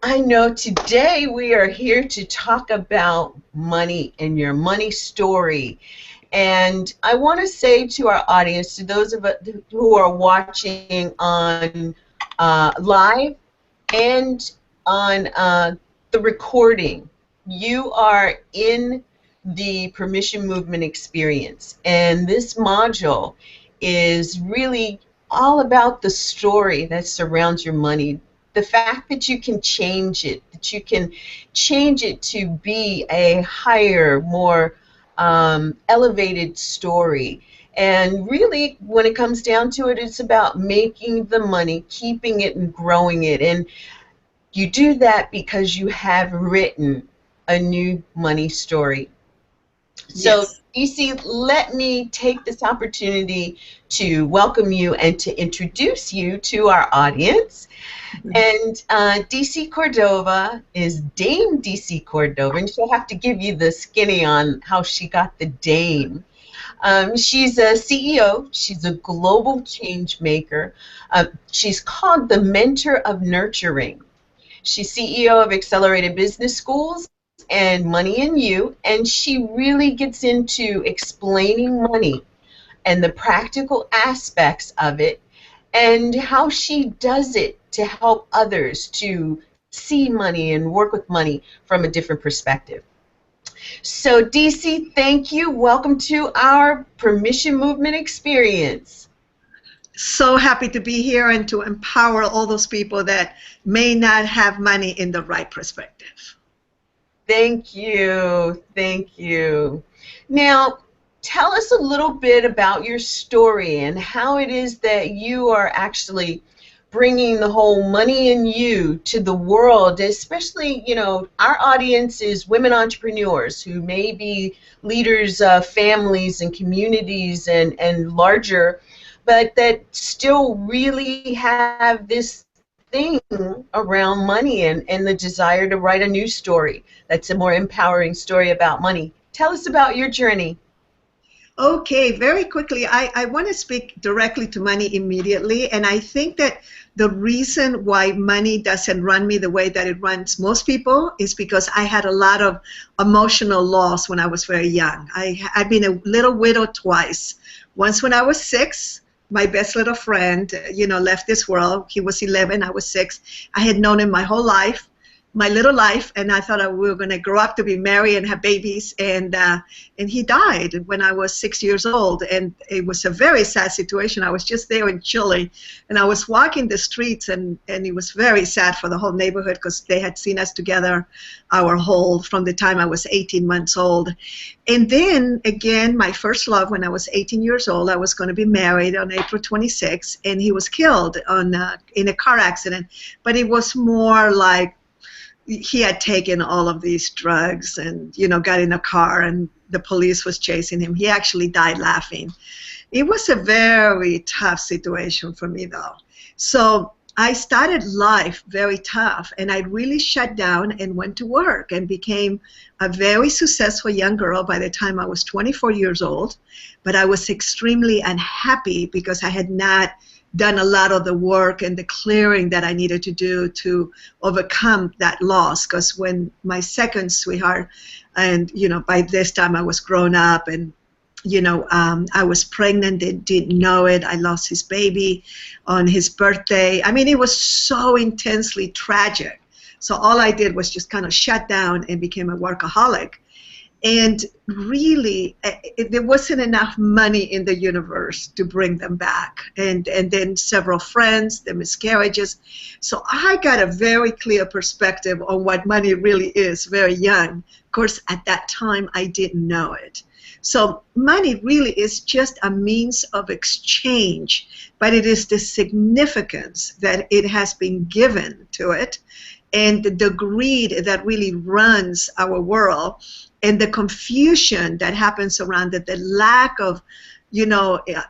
I know today we are here to talk about money and your money story. And I want to say to our audience, to those of us who are watching on live and on the recording, you are in the permission movement experience. And this module is really all about the story that surrounds your money. The fact that you can change it, that you can change it to be a higher, more elevated story. And really, when it comes down to it, it's about making the money, keeping it, and growing it. And you do that because you have written a new money story. So, Yes. DC, let me take this opportunity to welcome you and to introduce you to our audience. And DC Cordova is Dame DC Cordova, and she'll have to give you the skinny on how she got the Dame. She's a CEO. She's a global change maker. She's called the Mentor of Nurturing. She's CEO of Accelerated Business Schools and Money and You, and she really gets into explaining money and the practical aspects of it and how she does it to help others to see money and work with money from a different perspective. So, DC, thank you. Welcome to our Permission Movement experience. So happy to be here and to empower all those people that may not have money in the right perspective. Thank you. Thank you. Now, tell us a little bit about your story and how it is that you are actually bringing the whole money in you to the world, especially, our audience is women entrepreneurs who may be leaders of families and communities and larger, but that still really have this thing around money and the desire to write a new story that's a more empowering story about money. Tell us about your journey. Okay, very quickly, I want to speak directly to money immediately. And I think that the reason why money doesn't run me the way that it runs most people is because I had a lot of emotional loss when I was very young. I've been a little widow twice. Once when I was 6, my best little friend, left this world. He was 11, I was 6. I had known him my whole life, my little life, and I thought we were going to grow up to be married and have babies, and he died when I was 6 years old, and it was a very sad situation. I was just there in Chile, and I was walking the streets, and it was very sad for the whole neighborhood because they had seen us together from the time I was 18 months old. And then again, my first love when I was 18 years old, I was going to be married on April 26th, and he was killed in a car accident, but it was more like he had taken all of these drugs and, got in a car and the police was chasing him. He actually died laughing. It was a very tough situation for me, though. So I started life very tough, and I really shut down and went to work and became a very successful young girl by the time I was 24 years old. But I was extremely unhappy because I had not done a lot of the work and the clearing that I needed to do to overcome that loss. Because when my second sweetheart, and by this time I was grown up, and I was pregnant and didn't know it. I lost his baby on his birthday. I mean, it was so intensely tragic. So all I did was just kind of shut down and became a workaholic. And really, there wasn't enough money in the universe to bring them back. And then several friends, the miscarriages. So I got a very clear perspective on what money really is very young. Of course, at that time, I didn't know it. So money really is just a means of exchange, but it is the significance that it has been given to it, and the greed that really runs our world, and the confusion that happens around it, the lack of,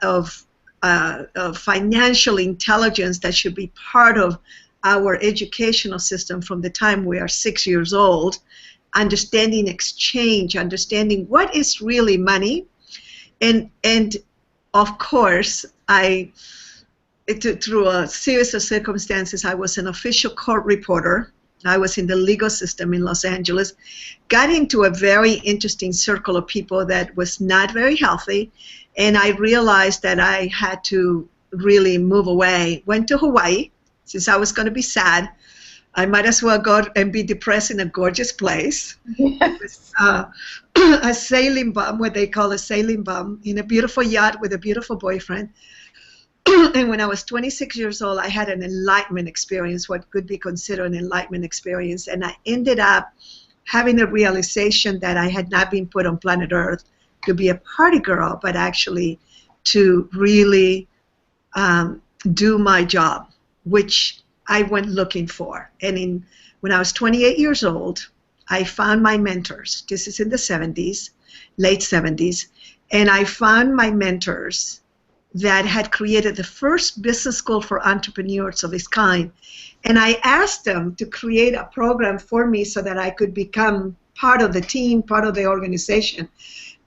of financial intelligence that should be part of our educational system from the time we are 6 years old. Understanding exchange, understanding what is really money, and of course, through a series of circumstances, I was an official court reporter I was in the legal system in Los Angeles, got into a very interesting circle of people that was not very healthy, and I realized that I had to really move away. Went to Hawaii, since I was going to be sad. I might as well go and be depressed in a gorgeous place. It was a sailing bum, what they call a sailing bum, in a beautiful yacht with a beautiful boyfriend. And when I was 26 years old, I had an enlightenment experience, what could be considered an enlightenment experience. And I ended up having a realization that I had not been put on planet Earth to be a party girl, but actually to really do my job, which I went looking for. And when I was 28 years old, I found my mentors. This is in the 70s, late 70s. And I found my mentors that had created the first business school for entrepreneurs of its kind. And I asked them to create a program for me so that I could become part of the team, part of the organization.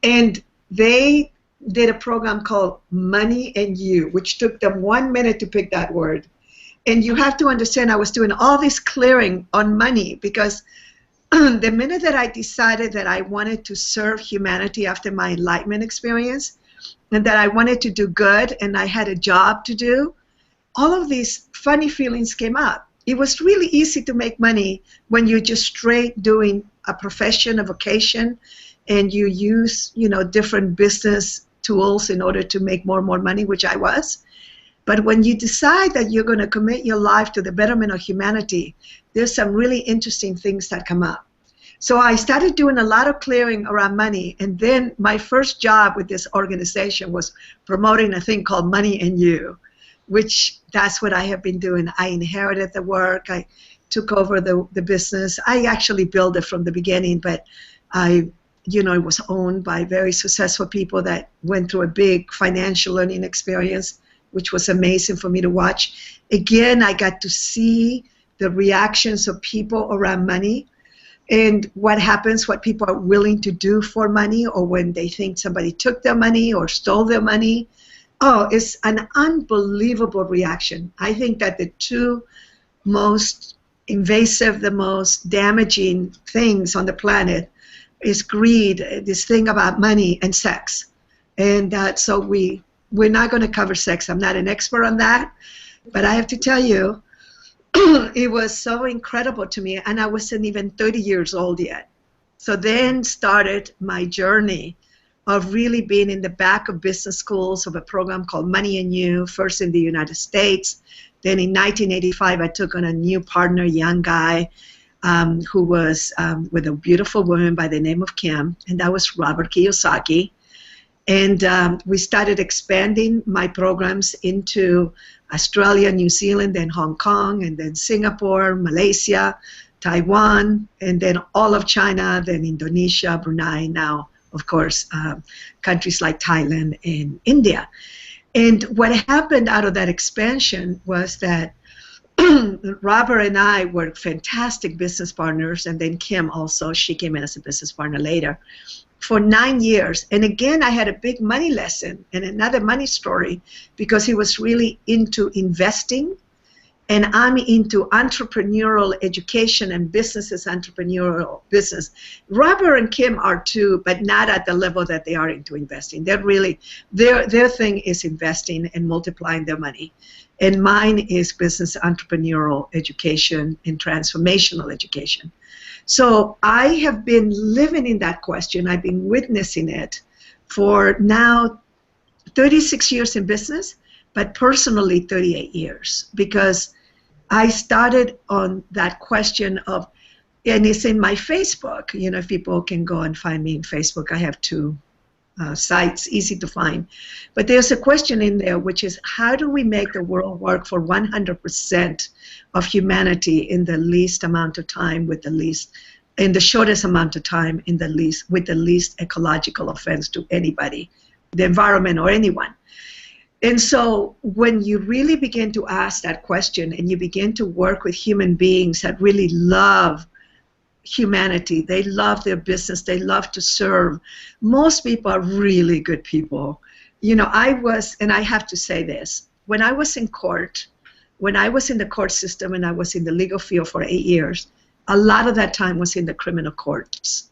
And they did a program called Money and You, which took them 1 minute to pick that word. And you have to understand, I was doing all this clearing on money because the minute that I decided that I wanted to serve humanity after my enlightenment experience, and that I wanted to do good and I had a job to do, all of these funny feelings came up. It was really easy to make money when you're just straight doing a profession, a vocation, and you use, different business tools in order to make more and more money, which I was. But when you decide that you're going to commit your life to the betterment of humanity, there's some really interesting things that come up. So I started doing a lot of clearing around money, and then my first job with this organization was promoting a thing called Money and You, which that's what I have been doing. I inherited the work. I took over the business. I actually built it from the beginning, but it was owned by very successful people that went through a big financial learning experience, which was amazing for me to watch. Again, I got to see the reactions of people around money and what happens, what people are willing to do for money, or when they think somebody took their money or stole their money. Oh, it's an unbelievable reaction. I think that the two most invasive, the most damaging things on the planet is greed, this thing about money, and sex. And so we're not going to cover sex. I'm not an expert on that, but I have to tell you, it was so incredible to me, and I wasn't even 30 years old yet. So then started my journey of really being in the back of business schools of a program called Money and You, first in the United States. Then in 1985, I took on a new partner, young guy, who was with a beautiful woman by the name of Kim, and that was Robert Kiyosaki. And we started expanding my programs into Australia, New Zealand, then Hong Kong, and then Singapore, Malaysia, Taiwan, and then all of China, then Indonesia, Brunei, now, of course, countries like Thailand and India. And what happened out of that expansion was that Robert and I were fantastic business partners, and then Kim also, she came in as a business partner later, for 9 years. And again, I had a big money lesson and another money story because he was really into investing, and I'm into entrepreneurial education and business as entrepreneurial business. Robert and Kim are too, but not at the level that they are into investing. They're really, their thing is investing and multiplying their money. And mine is business entrepreneurial education and transformational education. So I have been living in that question. I've been witnessing it for now 36 years in business, but personally 38 years, because I started on that question of, and it's in my Facebook. If people can go and find me in Facebook, I have two sites, easy to find. But there's a question in there, which is, how do we make the world work for 100% of humanity in the least amount of time, in the shortest amount of time, with the least ecological offense to anybody, the environment or anyone? And so when you really begin to ask that question and you begin to work with human beings that really love humanity, they love their business, they love to serve. Most people are really good people. And I have to say this, when I was in court, when I was in the court system and I was in the legal field for 8 years, a lot of that time was in the criminal courts.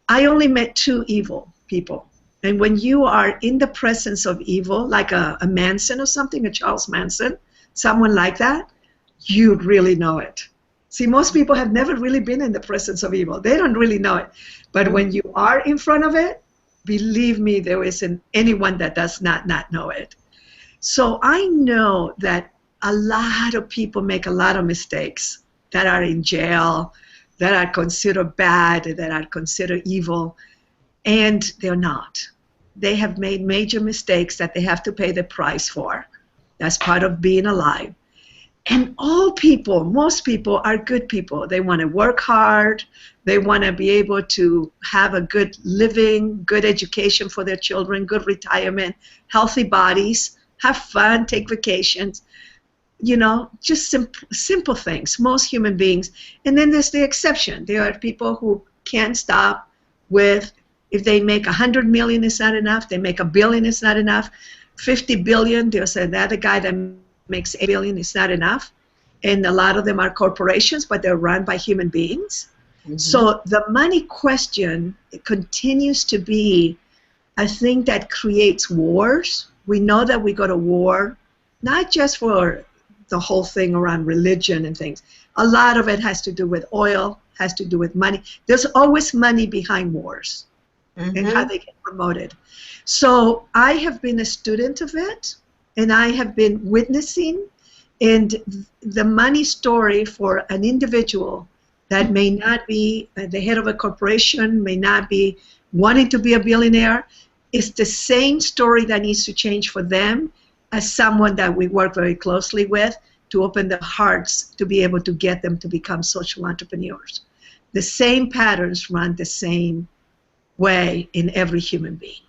I only met two evil people. And when you are in the presence of evil, like a Manson or something, a Charles Manson, someone like that, you really know it. See, most people have never really been in the presence of evil. They don't really know it. But when you are in front of it, believe me, there isn't anyone that does not know it. So I know that a lot of people make a lot of mistakes that are in jail, that are considered bad, that are considered evil, and they're not. They have made major mistakes that they have to pay the price for. That's part of being alive. And all people, most people are good people. They want to work hard. They want to be able to have a good living, good education for their children, good retirement, healthy bodies, have fun, take vacations. You know, just simple things, most human beings. And then there's the exception. There are people who can't stop with, if they make 100 million, it's not enough. They make $1 billion, it's not enough. 50 billion, there's another guy that makes 8 billion, it's not enough. And a lot of them are corporations, but they're run by human beings. Mm-hmm. So the money question, it continues to be a thing that creates wars. We know that we go to war, not just for the whole thing around religion and things. A lot of it has to do with oil, has to do with money. There's always money behind wars. Mm-hmm. And how they get promoted. So I have been a student of it, and I have been witnessing, and the money story for an individual that may not be the head of a corporation, may not be wanting to be a billionaire, is the same story that needs to change for them as someone that we work very closely with to open their hearts to be able to get them to become social entrepreneurs. The same patterns run the same way in every human being.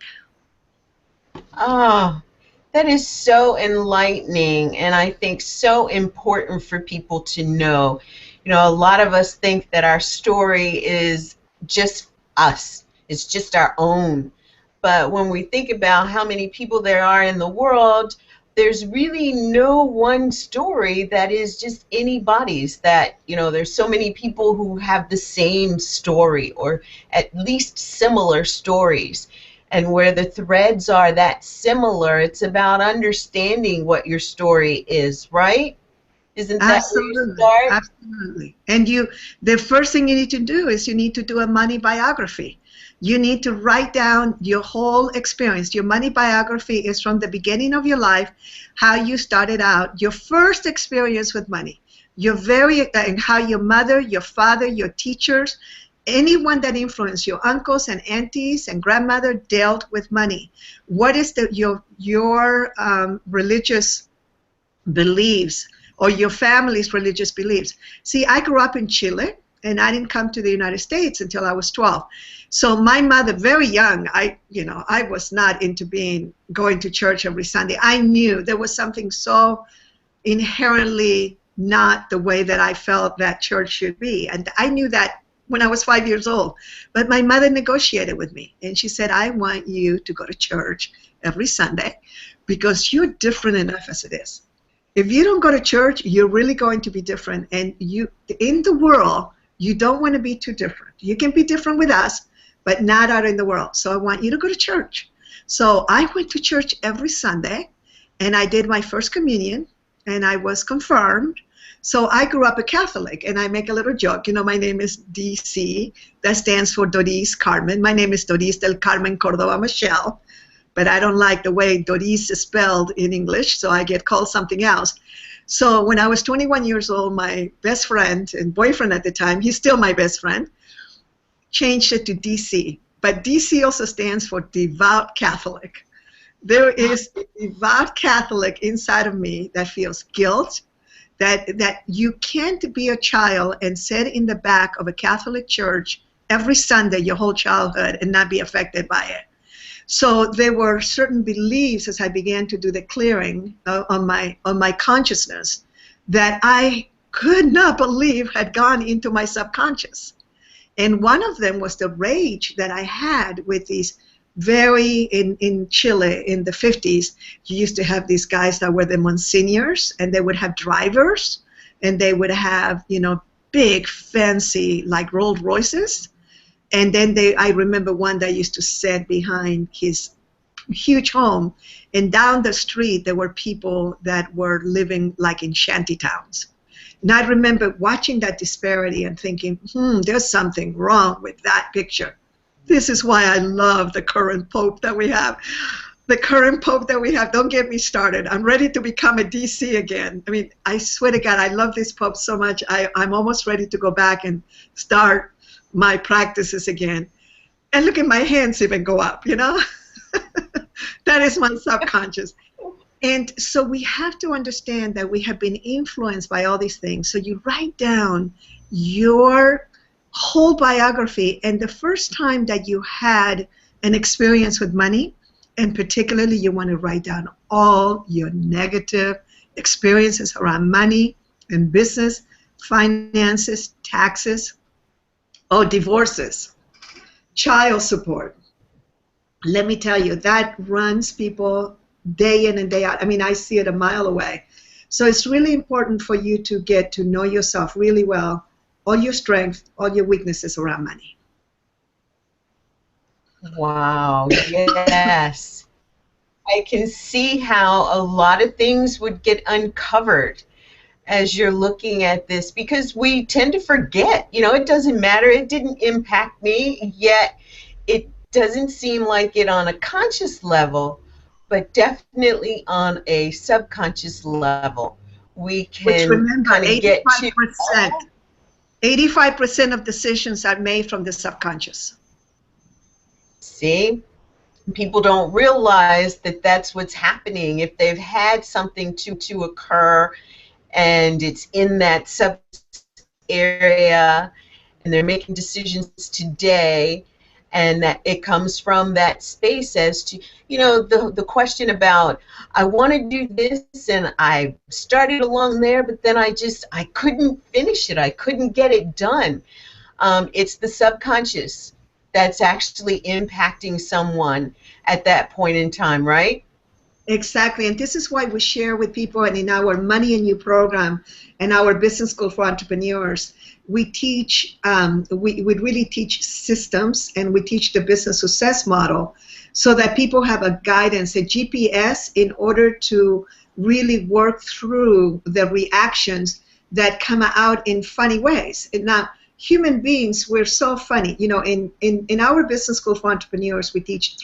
Oh, that is so enlightening, and I think so important for people to know. You know, a lot of us think that our story is just us. It's just our own. But when we think about how many people there are in the world, there's really no one story that is just anybody's. That, you know, there's so many people who have the same story or at least similar stories. And where the threads are that similar, it's about understanding what your story is, right? Isn't that Absolutely, where you start? absolutely. And the first thing you need to do is you need to do a money biography. You need to write down your whole experience. Your money biography is from the beginning of your life, how you started out, your first experience with money, and how your mother, your father, your teachers, anyone that influenced your uncles and aunties and grandmother dealt with money. What is your religious beliefs or your family's religious beliefs? See, I grew up in Chile, and I didn't come to the United States until I was 12. So my mother, very young, I was not into going to church every Sunday. I knew there was something so inherently not the way that I felt that church should be. And I knew that when I was 5 years old. But my mother negotiated with me, and she said, I want you to go to church every Sunday because you're different enough as it is. If you don't go to church, you're really going to be different. And in the world, you don't want to be too different. You can be different with us, but not out in the world. So I want you to go to church. So I went to church every Sunday, and I did my first communion, and I was confirmed. So I grew up a Catholic, and I make a little joke. You know, my name is DC. That stands for Doris Carmen. My name is Doris del Carmen Cordova Michelle, but I don't like the way Doris is spelled in English, so I get called something else. So when I was 21 years old, my best friend and boyfriend at the time, he's still my best friend, changed it to DC. But DC also stands for Devout Catholic. There is a devout Catholic inside of me that feels guilt, that you can't be a child and sit in the back of a Catholic church every Sunday your whole childhood and not be affected by it. So there were certain beliefs as I began to do the clearing on my consciousness that I could not believe had gone into my subconscious. And one of them was the rage that I had with these in Chile in the 50s, you used to have these guys that were the monsignors, and they would have drivers, and they would have, big, fancy, like Rolls Royces. And then I remember one that used to sit behind his huge home, and down the street there were people that were living like in shanty towns. And I remember watching that disparity and thinking, there's something wrong with that picture. This is why I love the current Pope that we have. The current Pope that we have, don't get me started. I'm ready to become a DC again. I mean, I swear to God, I love this Pope so much. I'm almost ready to go back and start my practices again. And look at my hands even go up, you know? That is my subconscious. And so we have to understand that we have been influenced by all these things. So you write down your whole biography, and the first time that you had an experience with money, and particularly you want to write down all your negative experiences around money and business, finances, taxes, divorces, child support. Let me tell you, that runs people day in and day out. I mean, I see it a mile away. So it's really important for you to get to know yourself really well, all your strengths, all your weaknesses around money. Wow, yes. I can see how a lot of things would get uncovered as you're looking at this, because we tend to forget, you know, it doesn't matter, it didn't impact me, yet it doesn't seem like it on a conscious level, but definitely on a subconscious level. We Which, can remember, kind of get to 85% of decisions are made from the subconscious. see. People don't realize that that's what's happening. If they've had something to occur and it's in that sub area and they're making decisions today, and that it comes from that space as to, you know, the question about, I want to do this and I started along there, but then I couldn't finish it. I couldn't get it done. It's the subconscious that's actually impacting someone at that point in time, right? Exactly, and this is why we share with people, and in our Money and You program and our Business School for Entrepreneurs, we teach, we really teach systems, and we teach the business success model so that people have a guidance, a GPS, in order to really work through the reactions that come out in funny ways. And now, human beings, we're so funny. You know, in our Business School for Entrepreneurs, we teach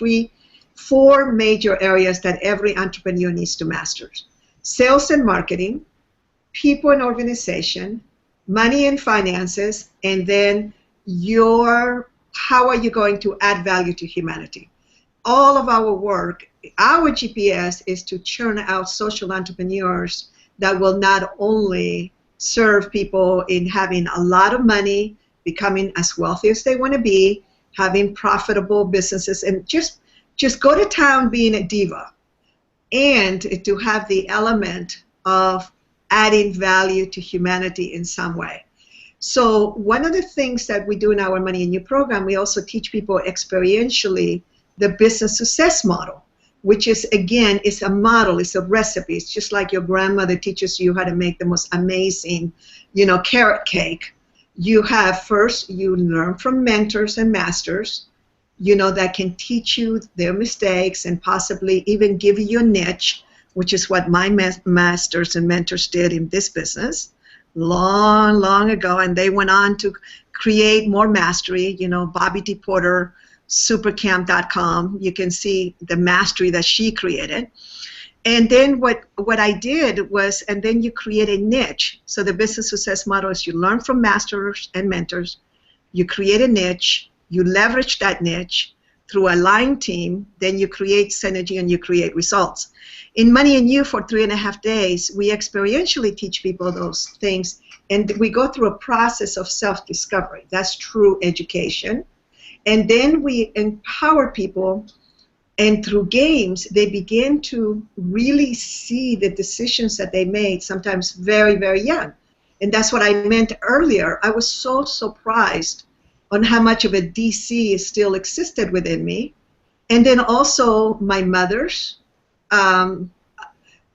four major areas that every entrepreneur needs to master: sales and marketing, people and organization, money and finances, and then how are you going to add value to humanity. All of our work, our GPS is to churn out social entrepreneurs that will not only serve people in having a lot of money, becoming as wealthy as they want to be, having profitable businesses, and just go to town being a diva, and to have the element of adding value to humanity in some way. So one of the things that we do in our Money and You program, we also teach people experientially the business success model, which is, again, it's a model, it's a recipe. It's just like your grandmother teaches you how to make the most amazing, you know, carrot cake. You learn from mentors and masters, you know, that can teach you their mistakes and possibly even give you a niche, which is what my masters and mentors did in this business long, long ago. And they went on to create more mastery, you know, Bobby D. Porter, supercamp.com. You can see the mastery that she created. And then what I did was, and then you create a niche. So the business success model is you learn from masters and mentors, you create a niche, you leverage that niche through a line team, then you create synergy and you create results. In Money and You, for 3.5 days, we experientially teach people those things, and we go through a process of self-discovery. That's true education. And then we empower people, and through games, they begin to really see the decisions that they made, sometimes very, very young. And that's what I meant earlier. I was so surprised on how much of a DC still existed within me. And then also my mother's. And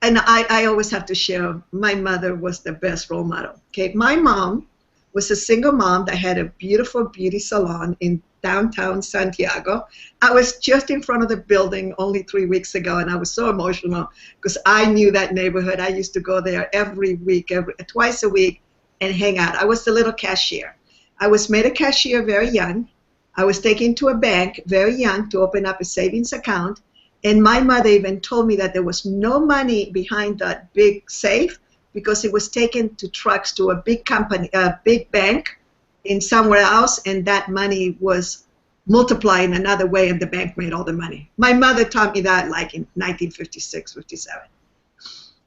I always have to share, my mother was the best role model. Okay, my mom was a single mom that had a beautiful beauty salon in downtown Santiago. I was just in front of the building only 3 weeks ago, and I was so emotional because I knew that neighborhood. I used to go there every week, twice a week, and hang out. I was the little cashier. I was made a cashier very young. I was taken to a bank very young to open up a savings account. And my mother even told me that there was no money behind that big safe because it was taken to trucks to a big company, a big bank in somewhere else, and that money was multiplied in another way, and the bank made all the money. My mother taught me that like in 1956, 57.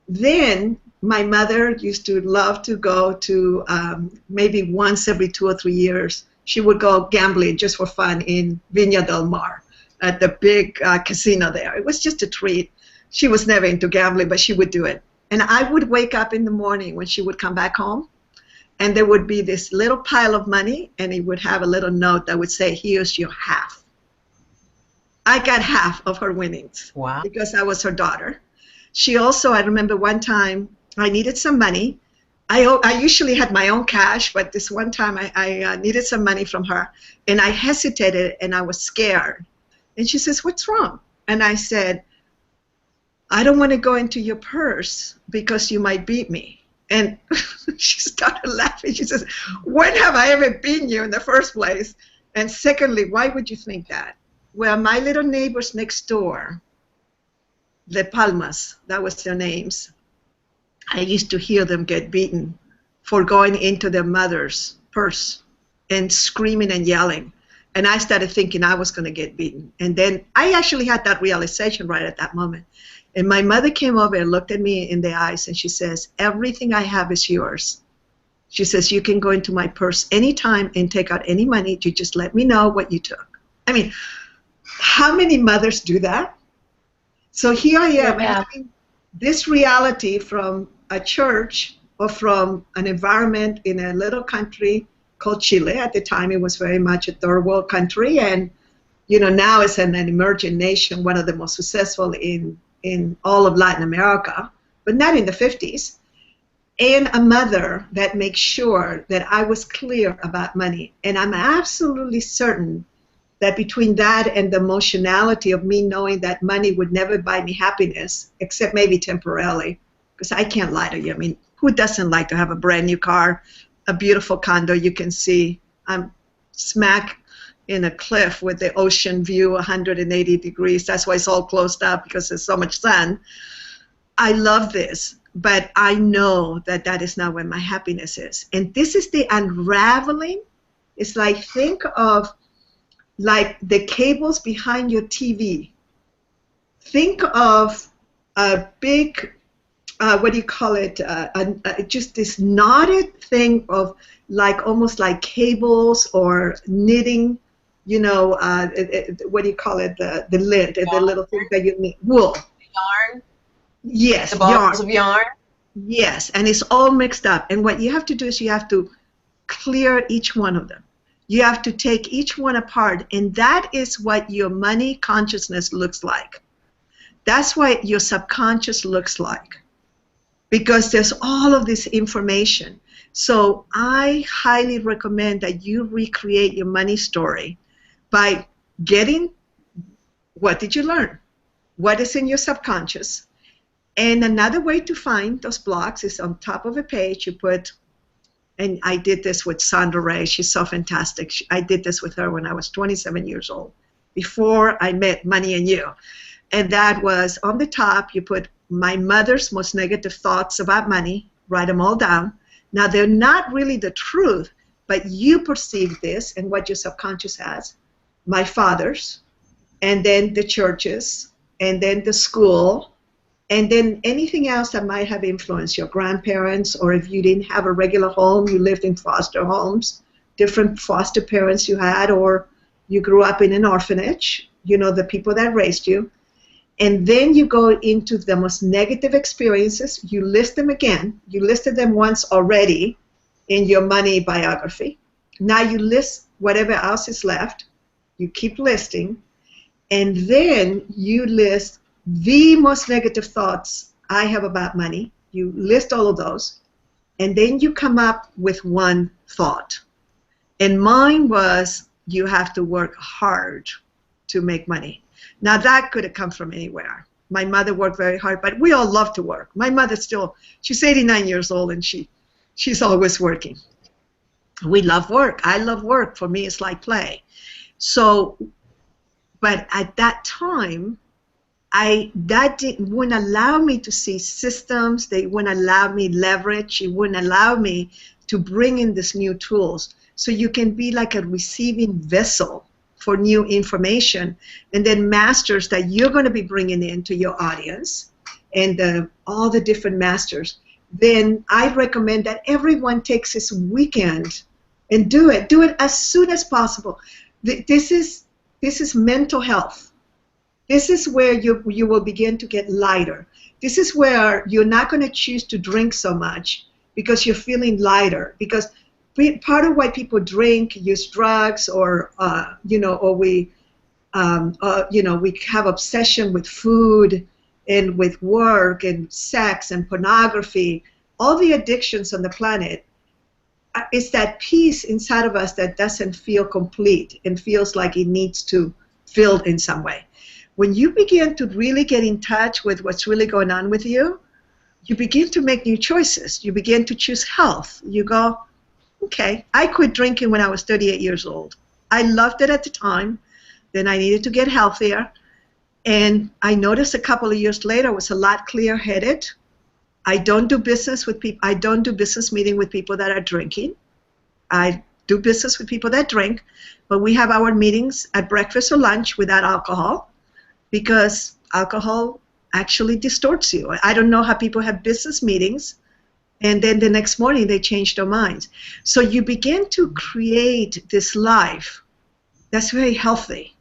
Then my mother used to love to go to maybe once every 2 or 3 years. She would go gambling just for fun in Viña del Mar at the big casino there. It was just a treat. She was never into gambling, but she would do it. And I would wake up in the morning when she would come back home, and there would be this little pile of money, and it would have a little note that would say, here's your half. I got half of her winnings. Wow. Because I was her daughter. She also, I remember one time, I needed some money. I usually had my own cash, but this one time I needed some money from her, and I hesitated, and I was scared. And she says, what's wrong? And I said, I don't want to go into your purse because you might beat me. And she started laughing. She says, when have I ever beaten you in the first place? And secondly, why would you think that? Well, my little neighbors next door, the Palmas, that was their names, I used to hear them get beaten for going into their mother's purse and screaming and yelling. And I started thinking I was going to get beaten. And then I actually had that realization right at that moment. And my mother came over and looked at me in the eyes, and she says, everything I have is yours. She says, you can go into my purse anytime and take out any money. You just let me know what you took. I mean, how many mothers do that? So here I am having this reality from a church or from an environment in a little country called Chile. At the time, it was very much a third world country. And, you know, now it's an emerging nation, one of the most successful in all of Latin America, but not in the 50s. And a mother that makes sure that I was clear about money. And I'm absolutely certain that between that and the emotionality of me knowing that money would never buy me happiness, except maybe temporarily, because I can't lie to you. I mean, who doesn't like to have a brand new car, a beautiful condo you can see? I'm smack in a cliff with the ocean view, 180 degrees. That's why it's all closed up, because there's so much sun. I love this, but I know that that is not where my happiness is. And this is the unraveling. It's like, think of like the cables behind your TV. Think of a big, what do you call it, just this knotted thing of like almost like cables or knitting, you know, what do you call it, the lint, the little thing that you knit, wool. Yarn? Yes, the balls of yarn? Yes, and it's all mixed up. And what you have to do is you have to clear each one of them. You have to take each one apart, and that is what your money consciousness looks like. That's what your subconscious looks like, because there's all of this information. So I highly recommend that you recreate your money story by getting, what did you learn? What is in your subconscious? And another way to find those blocks is on top of a page. You put, and I did this with Sandra Ray. She's so fantastic. I did this with her when I was 27 years old, before I met Money and You. And that was on the top, you put my mother's most negative thoughts about money, write them all down. Now, they're not really the truth, but you perceive this and what your subconscious has. My father's, and then the churches, and then the school, and then anything else that might have influenced your grandparents, or if you didn't have a regular home, you lived in foster homes, different foster parents you had, or you grew up in an orphanage, you know, the people that raised you. And then you go into the most negative experiences. You list them again. You listed them once already in your money biography. Now you list whatever else is left. You keep listing. And then you list the most negative thoughts I have about money. You list all of those. and then you come up with one thought. And mine was, you have to work hard to make money. Now that could have come from anywhere. My mother worked very hard, but we all love to work. My mother she's 89 years old, and she's always working. We love work. I love work. For me, it's like play. So, but at that time, that wouldn't allow me to see systems. They wouldn't allow me leverage. It wouldn't allow me to bring in these new tools. So you can be like a receiving vessel for new information, and then masters that you're going to be bringing into your audience, and all the different masters. Then I recommend that everyone takes this weekend and do it. Do it as soon as possible. This is mental health. This is where you will begin to get lighter. This is where you're not going to choose to drink so much because you're feeling lighter. Because part of why people drink, use drugs, or we have obsession with food and with work and sex and pornography, all the addictions on the planet, is that piece inside of us that doesn't feel complete and feels like it needs to fill in some way. When you begin to really get in touch with what's really going on with you, you begin to make new choices. You begin to choose health. You go, okay, I quit drinking when I was 38 years old. I loved it at the time. Then I needed to get healthier. And I noticed a couple of years later I was a lot clear-headed. I don't do business with people. I don't do business meeting with people that are drinking. I do business with people that drink, but we have our meetings at breakfast or lunch without alcohol, because alcohol actually distorts you. I don't know how people have business meetings and then the next morning they change their minds. So you begin to create this life that's very healthy.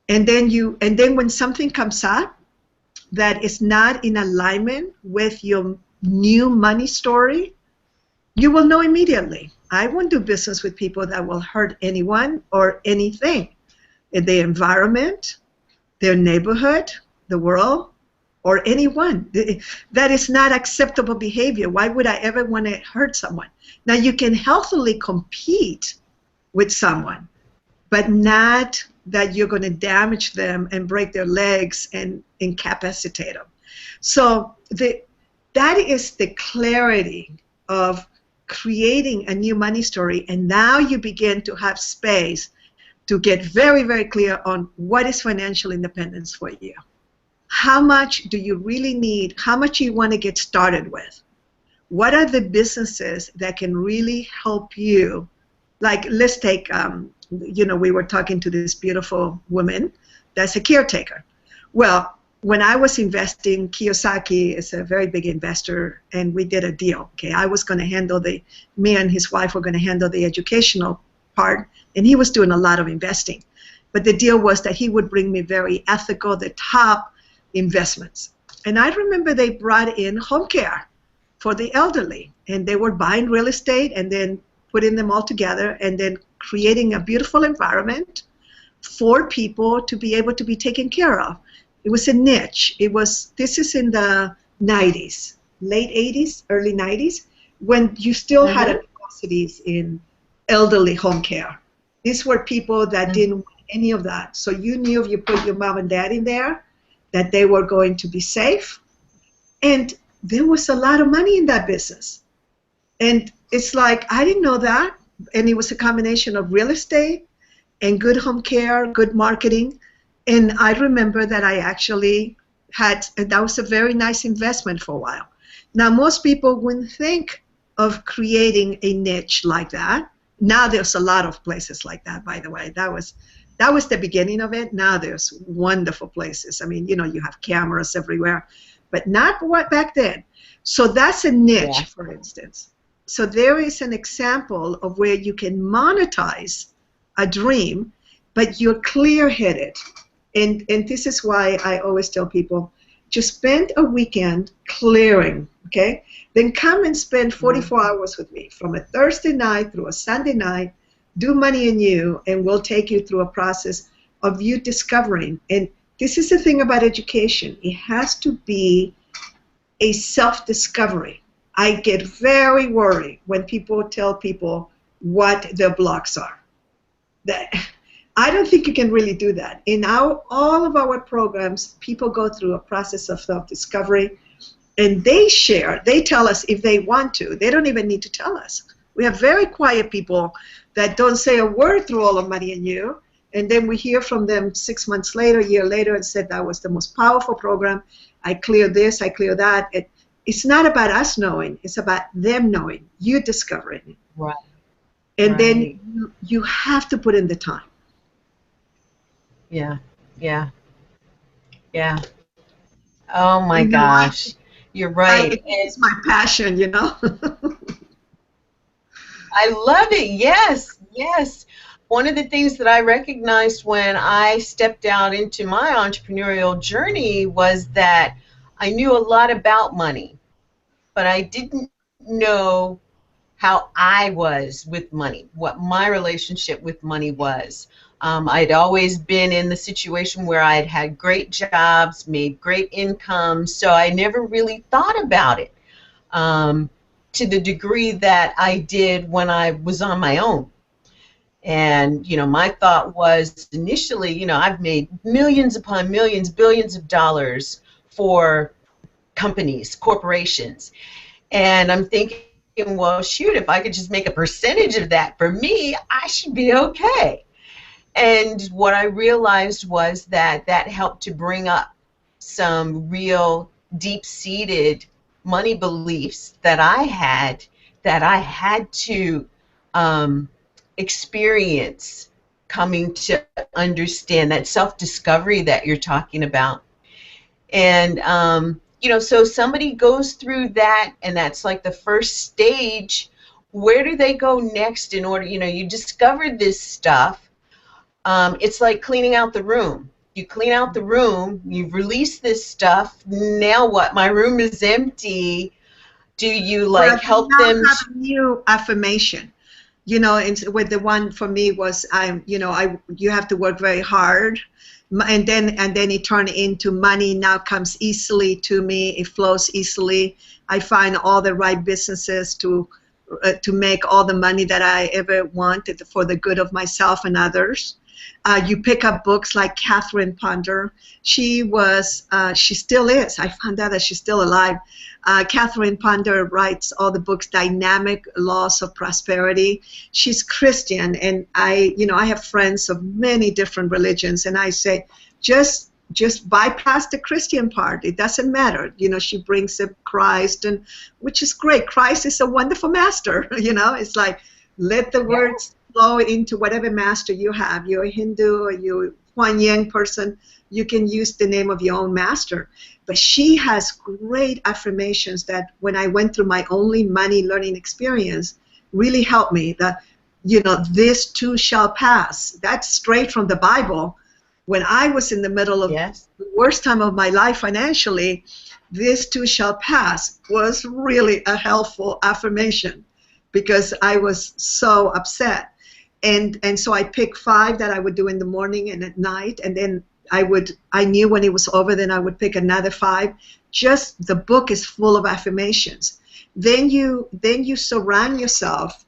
And then when something comes up that is not in alignment with your new money story, you will know immediately. I won't do business with people that will hurt anyone or anything in the environment, their neighborhood, the world, or anyone. That is not acceptable behavior. Why would I ever want to hurt someone? Now, you can healthily compete with someone, but not that you're going to damage them and break their legs and incapacitate them. So that is the clarity of creating a new money story, and now you begin to have space to get very, very clear on what is financial independence for you. How much do you really need? How much you want to get started with? What are the businesses that can really help you? Like, let's take, we were talking to this beautiful woman that's a caretaker. Well, when I was investing, Kiyosaki is a very big investor, and we did a deal. Okay, I was going to handle me and his wife were going to handle the educational part, and he was doing a lot of investing. But the deal was that he would bring me very ethical, the top investments. And I remember they brought in home care for the elderly, and they were buying real estate and then putting them all together and then creating a beautiful environment for people to be able to be taken care of. It was a niche. This is in the 90s, late 80s, early 90s, when you still had atrocities in elderly home care. These were people that didn't want any of that. So you knew if you put your mom and dad in there, that they were going to be safe. And there was a lot of money in that business. And it's like, I didn't know that. And it was a combination of real estate and good home care, good marketing. And I remember that I actually that was a very nice investment for a while. Now, most people wouldn't think of creating a niche like that. Now there's a lot of places like that, by the way. That was the beginning of it. Now there's wonderful places. I mean, you have cameras everywhere, but not what back then. So that's a niche, for instance. So there is an example of where you can monetize a dream, but you're clear-headed. And this is why I always tell people, just spend a weekend clearing, okay? Then come and spend 44 hours with me from a Thursday night through a Sunday night. Do Money in You, and we'll take you through a process of you discovering. And this is the thing about education. It has to be a self-discovery. I get very worried when people tell people what their blocks are. That, I don't think you can really do that. In all of our programs, people go through a process of self-discovery, and they tell us if they want to. They don't even need to tell us. We have very quiet people that don't say a word through all of Money and You, and then we hear from them 6 months later, a year later, and said that was the most powerful program. I cleared this, I cleared that. It's not about us knowing, it's about them knowing, you discovering it. Right. And right. then you have to put in the time. Yeah, yeah, yeah. Oh my gosh, you're right. It's my passion, you know. I love it. Yes, yes. One of the things that I recognized when I stepped out into my entrepreneurial journey was that I knew a lot about money, but I didn't know how I was with money, what my relationship with money was. I'd always been in the situation where I'd had great jobs, made great income, so I never really thought about it to the degree that I did when I was on my own. And, you know, my thought was initially, you know, I've made millions upon millions, billions of dollars for companies, corporations. And I'm thinking, well, shoot, if I could just make a percentage of that for me, I should be okay. And what I realized was that that helped to bring up some real deep-seated money beliefs that I had to experience coming to understand, that self-discovery that you're talking about. And you know, so somebody goes through that, and that's like the first stage. Where do they go next in order, you know, you discovered this stuff. It's like cleaning out the room. You clean out the room, you've released this stuff, now what? My room is empty. Do you like help them? Have a new affirmation. You know, with the one for me was, you have to work very hard, and then it turned into money now comes easily to me. It flows easily. I find all the right businesses to make all the money that I ever wanted for the good of myself and others. You pick up books like Catherine Ponder. She still is. I found out that she's still alive. Catherine Ponder writes all the books, Dynamic Laws of Prosperity. She's Christian, and I have friends of many different religions, and I say, just bypass the Christian part. It doesn't matter. You know, she brings up Christ, and which is great. Christ is a wonderful master. You know, it's like, let the words flow into whatever master you have. You're a Hindu or you're a Huan Yang person, you can use the name of your own master. But she has great affirmations that when I went through my only money learning experience really helped me. That, you know, this too shall pass. That's straight from the Bible. When I was in the middle of the worst time of my life financially, this too shall pass was really a helpful affirmation because I was so upset. And so I picked 5 that I would do in the morning and at night, and then I knew when it was over, then I would pick another 5. Just the book is full of affirmations. Then you surround yourself.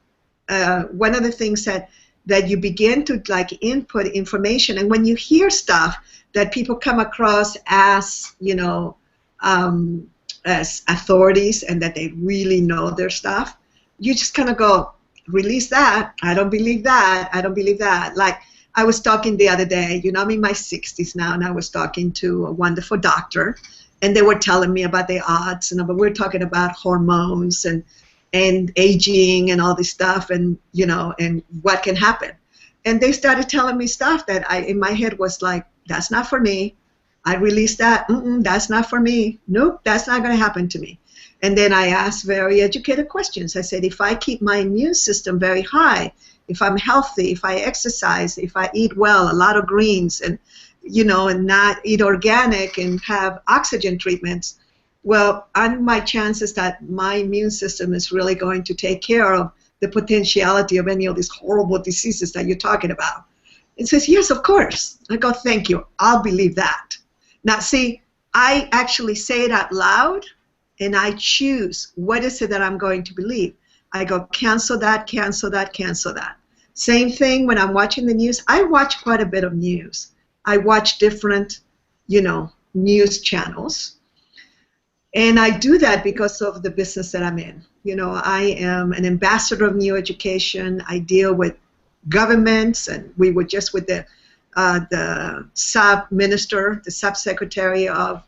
One of the things that you begin to like input information, and when you hear stuff that people come across as, you know, as authorities and that they really know their stuff, you just kind of go, release that. I don't believe that. I don't believe that. Like, I was talking the other day, you know, I'm in my 60s now, and I was talking to a wonderful doctor, and they were telling me about the odds, and we're talking about hormones and aging and all this stuff, and, you know, and what can happen. And they started telling me stuff that in my head was like, that's not for me. I released that. That's not for me. Nope, that's not going to happen to me. And then I asked very educated questions. I said, if I keep my immune system very high, if I'm healthy, if I exercise, if I eat well, a lot of greens, and, you know, and not eat organic and have oxygen treatments, well, are my chances that my immune system is really going to take care of the potentiality of any of these horrible diseases that you're talking about? It says, yes, of course. I go, thank you. I'll believe that. Now, see, I actually say it out loud, and I choose what is it that I'm going to believe. I go cancel that, cancel that, cancel that. Same thing when I'm watching the news. I watch quite a bit of news. I watch different, news channels. And I do that because of the business that I'm in. I am an ambassador of new education. I deal with governments, and we were just with the sub-minister, the sub-secretary of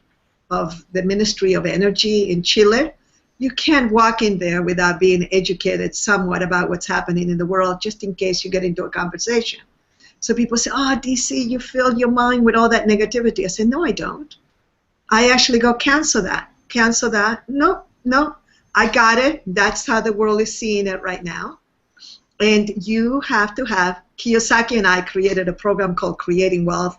the Ministry of Energy in Chile. You can't walk in there without being educated somewhat about what's happening in the world, just in case you get into a conversation. So people say, oh, DC, you fill your mind with all that negativity. I say, no, I don't. I actually go, cancel that. Cancel that. No, I got it. That's how the world is seeing it right now. And you have to have, Kiyosaki and I created a program called Creating Wealth.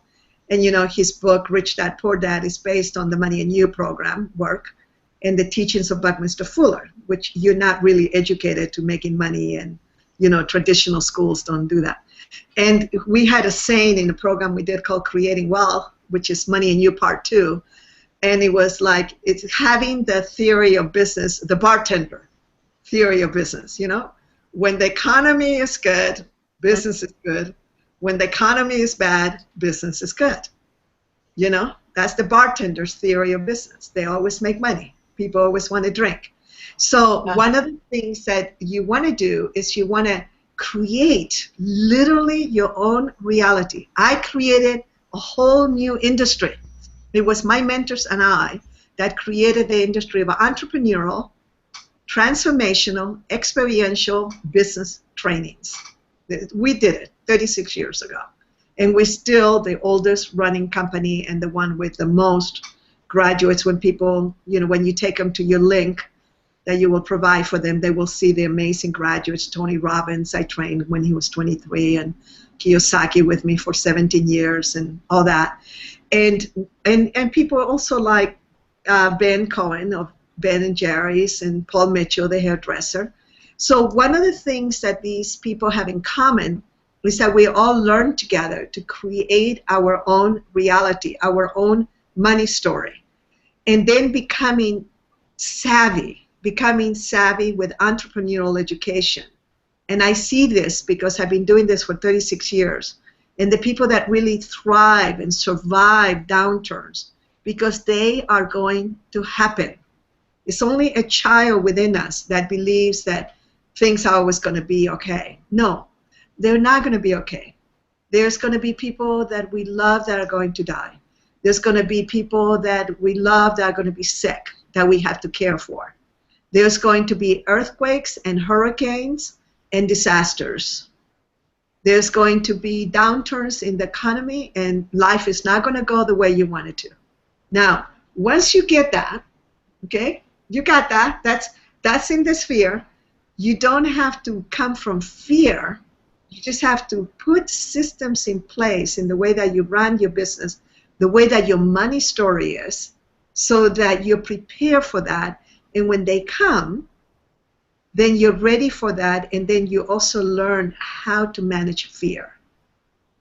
And his book, Rich Dad, Poor Dad, is based on the Money and You program work and the teachings of Buckminster Fuller, which you're not really educated to making money, and traditional schools don't do that. And we had a saying in the program we did called Creating Wealth, which is Money and You Part 2. And it was like, it's having the theory of business, the bartender theory of business, When the economy is good, business is good. When the economy is bad, business is good. That's the bartender's theory of business. They always make money. People always want to drink. So one of the things that you want to do is you want to create literally your own reality. I created a whole new industry. It was my mentors and I that created the industry of entrepreneurial, transformational, experiential business trainings. We did it 36 years ago. And we're still the oldest running company and the one with the most graduates. When people, when you take them to your link that you will provide for them, they will see the amazing graduates. Tony Robbins, I trained when he was 23, and Kiyosaki with me for 17 years and all that. And people also like Ben Cohen of Ben and Jerry's, and Paul Mitchell, the hairdresser. So one of the things that these people have in common is that we all learn together to create our own reality, our own money story, and then becoming savvy with entrepreneurial education. And I see this because I've been doing this for 36 years. And the people that really thrive and survive downturns, because they are going to happen. It's only a child within us that believes that things are always going to be okay. No, they're not going to be okay. There's going to be people that we love that are going to die. There's going to be people that we love that are going to be sick, that we have to care for. There's going to be earthquakes and hurricanes and disasters. There's going to be downturns in the economy, and life is not going to go the way you want it to. Now, once you get that, okay, you got that, that's in the sphere. You don't have to come from fear. You just have to put systems in place in the way that you run your business, the way that your money story is, so that you're prepared for that. And when they come, then you're ready for that, and then you also learn how to manage fear.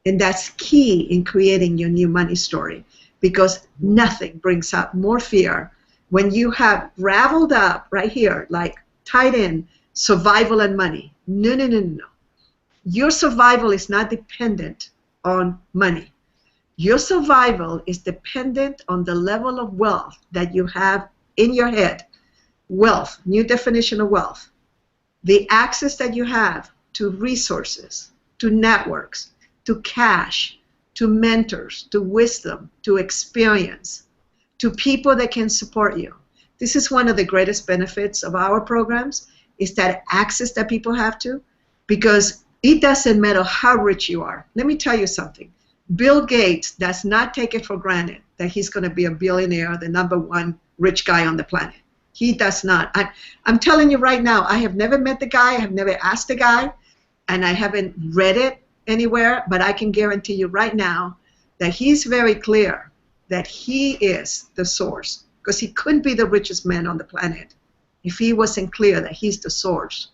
And that's key in creating your new money story, because nothing brings out more fear when you have raveled up right here, like tied in survival and money. No. Your survival is not dependent on money. Your survival is dependent on the level of wealth that you have in your head. Wealth, new definition of wealth. The access that you have to resources, to networks, to cash, to mentors, to wisdom, to experience, to people that can support you. This is one of the greatest benefits of our programs, is that access that people have to, because it doesn't matter how rich you are. Let me tell you something. Bill Gates does not take it for granted that he's going to be a billionaire, the #1 rich guy on the planet. He does not. I'm telling you right now, I have never met the guy, I have never asked the guy, and I haven't read it anywhere, but I can guarantee you right now that he's very clear that he is the source, because he couldn't be the richest man on the planet if he wasn't clear that he's the source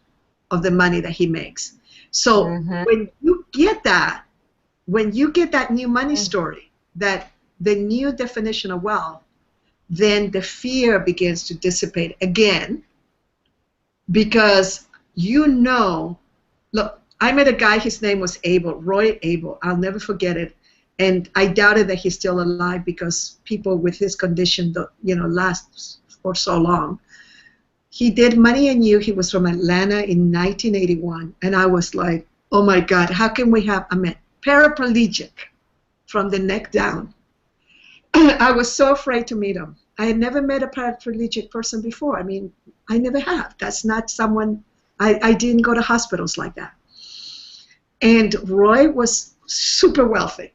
of the money that he makes. So when you get that new money story, that the new definition of wealth, then the fear begins to dissipate again, because you know, look, I met a guy, his name was Abel, Roy Abel. I'll never forget it. And I doubted that he's still alive because people with his condition don't, last for so long. He did Money and You. He was from Atlanta in 1981. And I was like, oh my God, how can we have a man paraplegic from the neck down? I was so afraid to meet him. I had never met a paraplegic person before. I mean, I never have. That's not someone, I didn't go to hospitals like that. And Roy was super wealthy.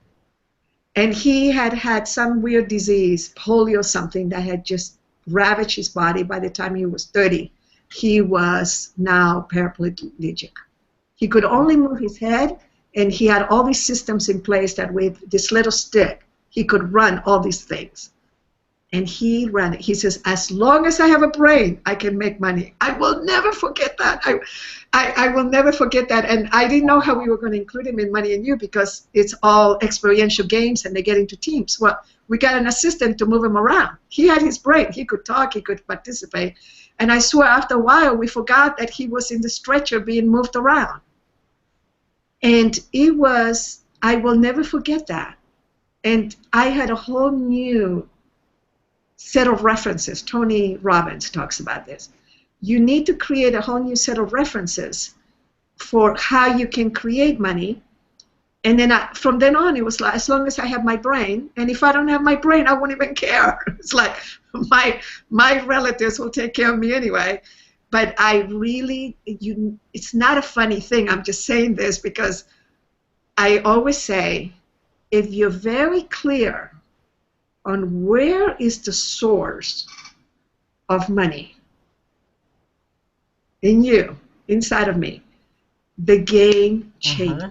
And he had had some weird disease, polio something, that had just ravaged his body. By the time he was 30, he was now paraplegic. He could only move his head, and he had all these systems in place that with this little stick, he could run all these things. And he ran it. He says, as long as I have a brain, I can make money. I will never forget that. I will never forget that. And I didn't know how we were going to include him in Money and You because it's all experiential games and they get into teams. Well, we got an assistant to move him around. He had his brain. He could talk. He could participate. And I swear after a while, we forgot that he was in the stretcher being moved around. And it was, I will never forget that. And I had a whole new set of references. Tony Robbins talks about this. You need to create a whole new set of references for how you can create money. And then from then on, it was like, as long as I have my brain, and if I don't have my brain, I won't even care. It's like my relatives will take care of me anyway. But I really, it's not a funny thing. I'm just saying this because I always say, if you're very clear on where is the source of money in you, inside of me, the game changes.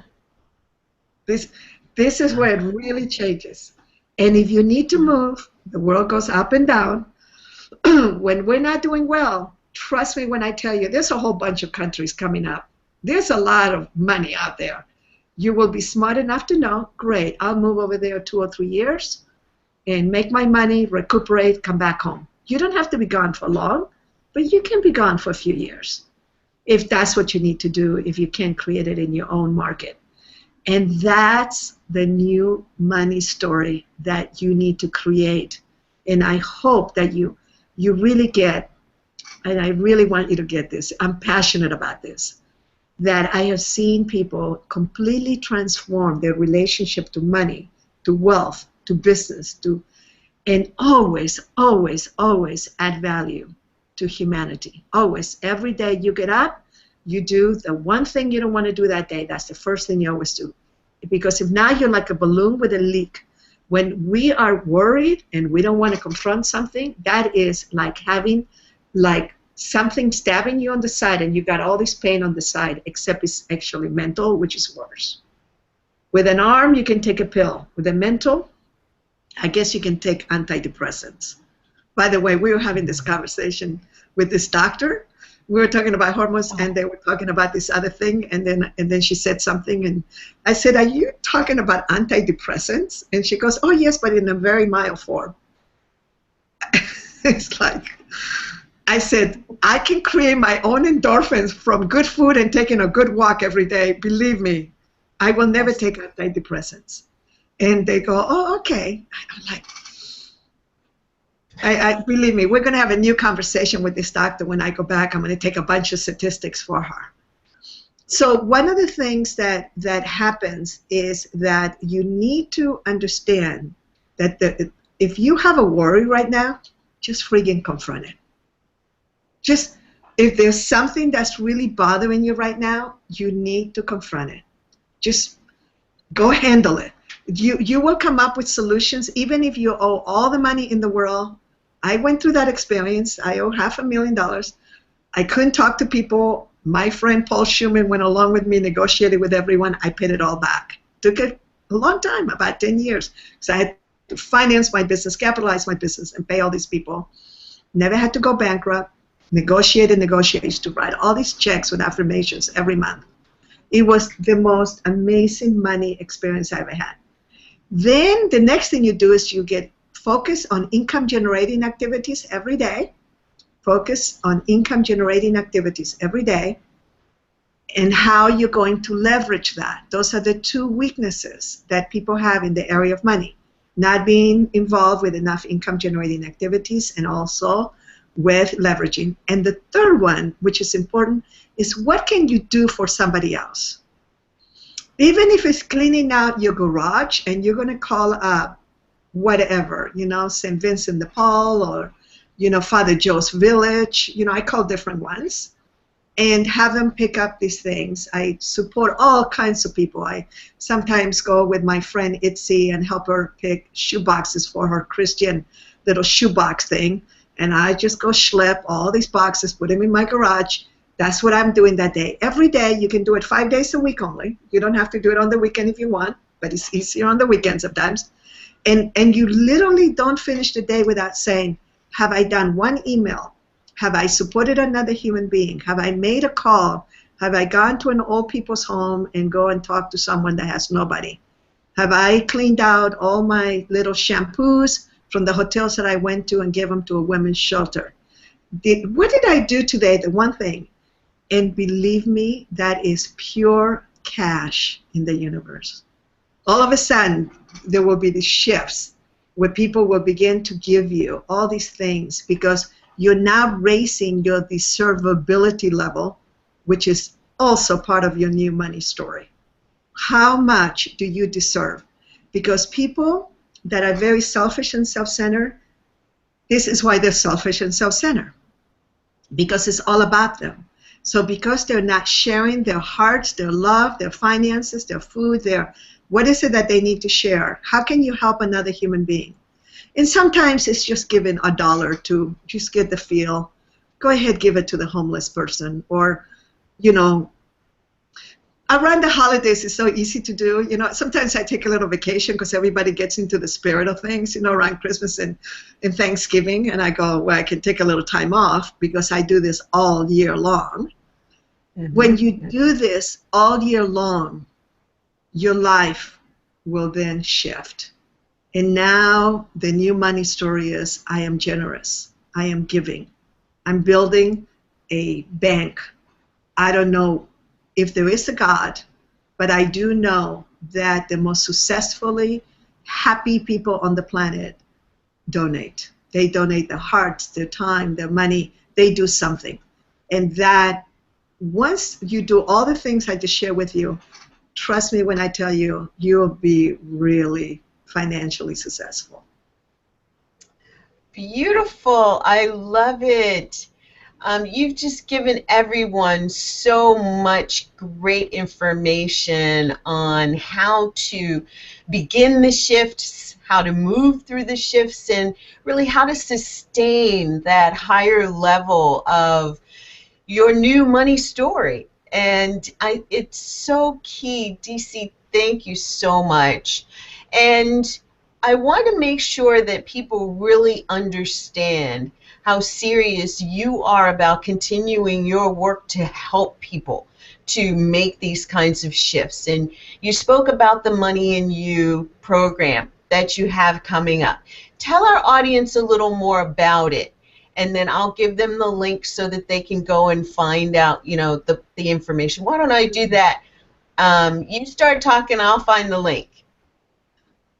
This is where it really changes. And if you need to move, the world goes up and down. When we're not doing well, trust me when I tell you, there's a whole bunch of countries coming up. There's a lot of money out there. You will be smart enough to know, great, I'll move over there 2 or 3 years and make my money, recuperate, come back home. You don't have to be gone for long, but you can be gone for a few years if that's what you need to do, if you can create it in your own market. And that's the new money story that you need to create. And I hope that you really get, and I really want you to get this, I'm passionate about this, that I have seen people completely transform their relationship to money, to wealth, to business, and always, always, always add value to humanity. Always. Every day you get up, you do the one thing you don't want to do that day. That's the first thing you always do. Because if not, you're like a balloon with a leak. When we are worried and we don't want to confront something, that is like having like something stabbing you on the side and you got all this pain on the side, except it's actually mental, which is worse. With an arm, you can take a pill. With a mental, I guess you can take antidepressants. By the way, we were having this conversation with this doctor. We were talking about hormones, and they were talking about this other thing, and then she said something, and I said, are you talking about antidepressants? And she goes, oh, yes, but in a very mild form. It's like, I said, I can create my own endorphins from good food and taking a good walk every day. Believe me, I will never take antidepressants. And they go, oh, okay. I'm like, I believe me, we're going to have a new conversation with this doctor when I go back. I'm going to take a bunch of statistics for her. So one of the things that happens is that you need to understand that if you have a worry right now, just friggin' confront it. Just, if there's something that's really bothering you right now, you need to confront it. Just go handle it. You will come up with solutions, even if you owe all the money in the world. I went through that experience. I owe $500,000. I couldn't talk to people. My friend Paul Schumann went along with me, negotiated with everyone. I paid it all back. Took a long time, about 10 years. So I had to finance my business, capitalize my business, and pay all these people. Never had to go bankrupt. Negotiated to write all these checks with affirmations every month. It was the most amazing money experience I ever had. Then the next thing you do is you get focus on income generating activities every day. Focus on income generating activities every day and how you're going to leverage that. Those are the two weaknesses that people have in the area of money. Not being involved with enough income generating activities and also with leveraging. And the third one, which is important, is what can you do for somebody else? Even if it's cleaning out your garage and you're going to call up whatever, St. Vincent de Paul or, Father Joe's Village, I call different ones, and have them pick up these things. I support all kinds of people. I sometimes go with my friend Itzy and help her pick shoe boxes for her Christian little shoebox thing. And I just go schlep all these boxes, put them in my garage. That's what I'm doing that day. Every day, you can do it 5 days a week only. You don't have to do it on the weekend if you want, but it's easier on the weekend sometimes. And you literally don't finish the day without saying, have I done one email? Have I supported another human being? Have I made a call? Have I gone to an old people's home and go and talk to someone that has nobody? Have I cleaned out all my little shampoos from the hotels that I went to and gave them to a women's shelter? What did I do today? The one thing. And believe me, that is pure cash in the universe. All of a sudden, there will be these shifts where people will begin to give you all these things because you're now raising your deservability level, which is also part of your new money story. How much do you deserve? Because people that are very selfish and self-centered, this is why they're selfish and self-centered, because it's all about them. So because they're not sharing their hearts, their love, their finances, their food, what is it that they need to share? How can you help another human being? And sometimes it's just giving $1 to just get the feel. Go ahead, give it to the homeless person. Or, around the holidays, it's so easy to do. Sometimes I take a little vacation because everybody gets into the spirit of things, around Christmas and Thanksgiving. And I go, well, I can take a little time off because I do this all year long. Mm-hmm. When you do this all year long, your life will then shift. And now the new money story is, I am generous. I am giving. I'm building a bank. I don't know if there is a God, but I do know that the most successfully happy people on the planet donate. They donate their hearts, their time, their money. They do something. And that once you do all the things I just shared with you, trust me when I tell you, you'll be really financially successful. Beautiful. I love it. You've just given everyone so much great information on how to begin the shifts, how to move through the shifts, and really how to sustain that higher level of your new money story. And it's so key. DC, thank you so much. And I want to make sure that people really understand how serious you are about continuing your work to help people to make these kinds of shifts. And you spoke about the Money in You program that you have coming up. Tell our audience a little more about it, and then I'll give them the link so that they can go and find out, the information. Why don't I do that? You start talking, I'll find the link.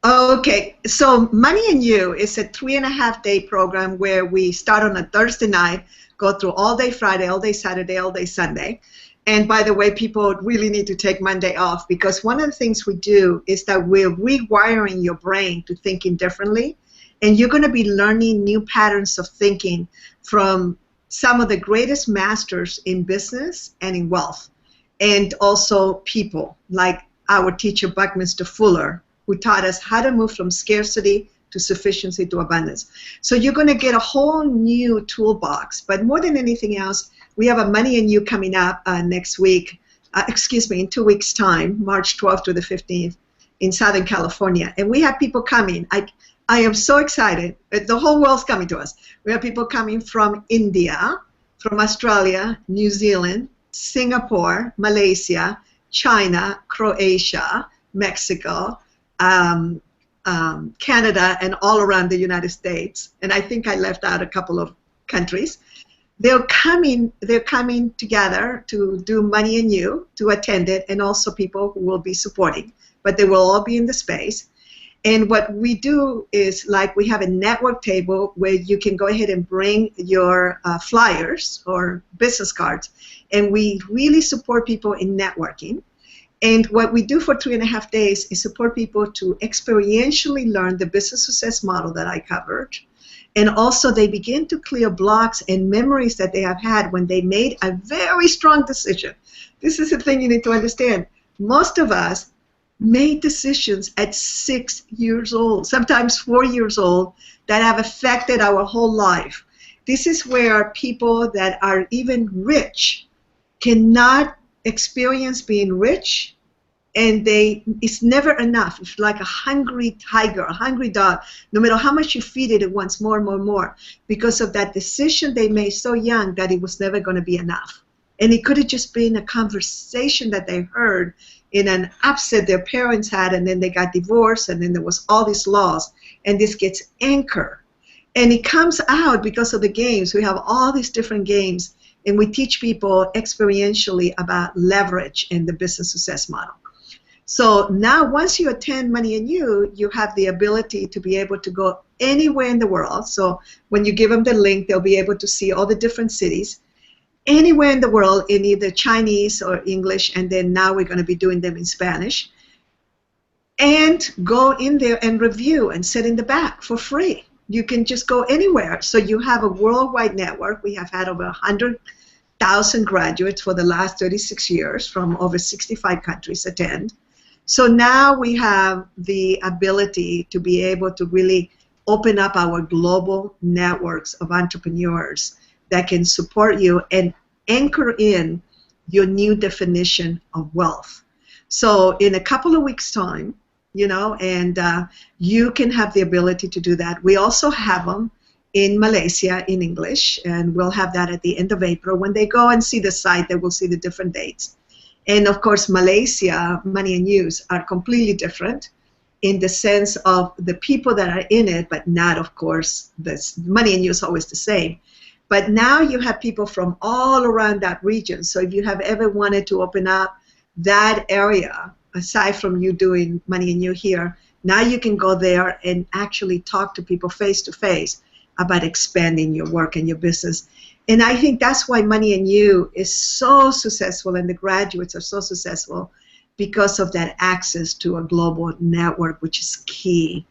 Okay, so Money in You is a 3.5-day program where we start on a Thursday night, go through all day Friday, all day Saturday, all day Sunday. And by the way, people really need to take Monday off because one of the things we do is that we're rewiring your brain to thinking differently. And you're going to be learning new patterns of thinking from some of the greatest masters in business and in wealth. And also people like our teacher, Buckminster Fuller, who taught us how to move from scarcity to sufficiency to abundance. So you're going to get a whole new toolbox. But more than anything else, we have a Money in You coming up next week, in 2 weeks' time, March 12th to the 15th in Southern California. And we have people coming. I am so excited. The whole world's coming to us. We have people coming from India, from Australia, New Zealand, Singapore, Malaysia, China, Croatia, Mexico, Canada, and all around the United States. And I think I left out a couple of countries. They're coming together to do Money and You, to attend it, and also people who will be supporting. But they will all be in the space. And what we do is, like, we have a network table where you can go ahead and bring your flyers or business cards. And we really support people in networking. And what we do for 3.5 days is support people to experientially learn the business success model that I covered. And also they begin to clear blocks and memories that they have had when they made a very strong decision. This is the thing you need to understand. Most of us made decisions at 6 years old, sometimes 4 years old, that have affected our whole life. This is where people that are even rich cannot experience being rich, and it's never enough. It's like a hungry tiger, a hungry dog. No matter how much you feed it, it wants more and more and more, because of that decision they made so young that it was never going to be enough. And it could have just been a conversation that they heard in an upset their parents had, and then they got divorced, and then there was all these laws, and this gets anchored. And it comes out because of the games. We have all these different games, and we teach people experientially about leverage in the business success model. So now once you attend Money and You, you have the ability to be able to go anywhere in the world. So when you give them the link, they'll be able to see all the different cities, anywhere in the world, in either Chinese or English, and then now we're going to be doing them in Spanish. And go in there and review and sit in the back for free. You can just go anywhere. So you have a worldwide network. We have had over 100,000 graduates for the last 36 years from over 65 countries attend. So now we have the ability to be able to really open up our global networks of entrepreneurs that can support you and anchor in your new definition of wealth. So in a couple of weeks' time, you know, and you can have the ability to do that. We also have them in Malaysia in English, and we'll have that at the end of April. When they go and see the site, they will see the different dates. And of course, Malaysia, Money and Use are completely different in the sense of the people that are in it, but not, of course, the Money and Use is always the same. But now you have people from all around that region. So if you have ever wanted to open up that area, aside from you doing Money and You here, now you can go there and actually talk to people face to face about expanding your work and your business. And I think that's why Money and You is so successful, and the graduates are so successful, because of that access to a global network, which is key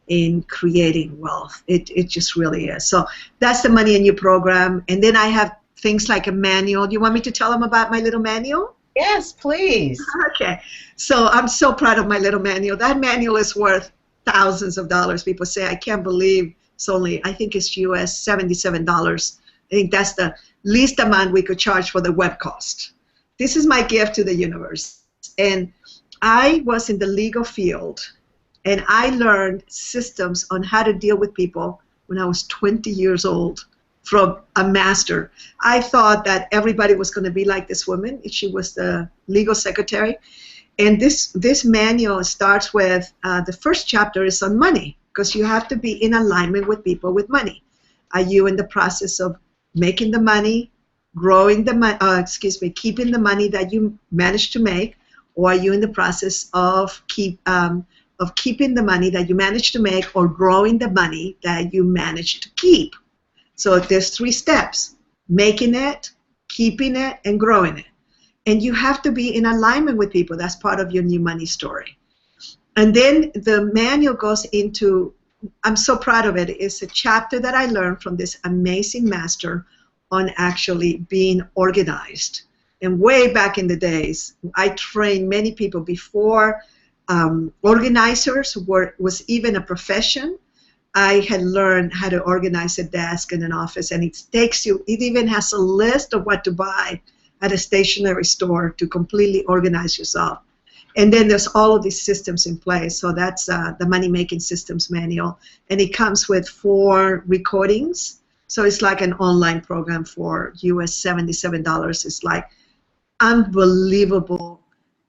in creating wealth. It just really is. So that's the Money and You program. And then I have things like a manual. Do you want me to tell them about my little manual? Yes, please. Okay. So I'm so proud of my little manual. That manual is worth thousands of dollars. People say, I can't believe it's only, I think it's US $77. I think that's the least amount we could charge for the web cost. This is my gift to the universe. And I was in the legal field, and I learned systems on how to deal with people when I was 20 years old from a master. I thought that everybody was going to be like this woman. She was the legal secretary. And this manual starts with, the first chapter is on money, because you have to be in alignment with people with money. Are you in the process of making the money, growing the money, keeping the money that you managed to make, or are you in the process of keeping the money that you managed to make, or growing the money that you managed to keep? So there's 3 steps: making it, keeping it, and growing it. And you have to be in alignment with people. That's part of your new money story. And then the manual goes into, I'm so proud of it. It's a chapter that I learned from this amazing master on actually being organized. And way back in the days, I trained many people before organizers was even a profession. I had learned how to organize a desk in an office, and it even has a list of what to buy at a stationery store to completely organize yourself. And then there's all of these systems in place. So that's the Money Making Systems Manual. And it comes with 4 recordings. So it's like an online program for US $77. It's like unbelievable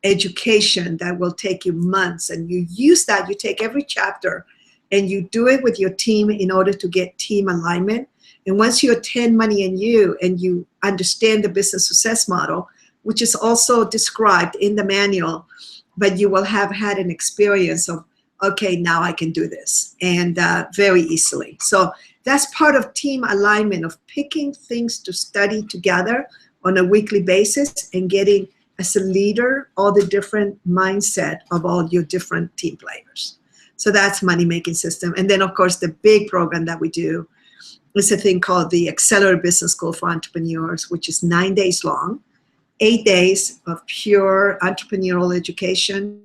education that will take you months, and you use that, you take every chapter and you do it with your team in order to get team alignment. And once you attend Money and You and you understand the business success model, which is also described in the manual, but you will have had an experience of, okay, now I can do this, and very easily. So that's part of team alignment, of picking things to study together on a weekly basis and getting, as a leader, all the different mindset of all your different team players. So that's money making system. And then of course the big program that we do is a thing called the Accelerated Business School for Entrepreneurs, which is 9 days long, 8 days of pure entrepreneurial education.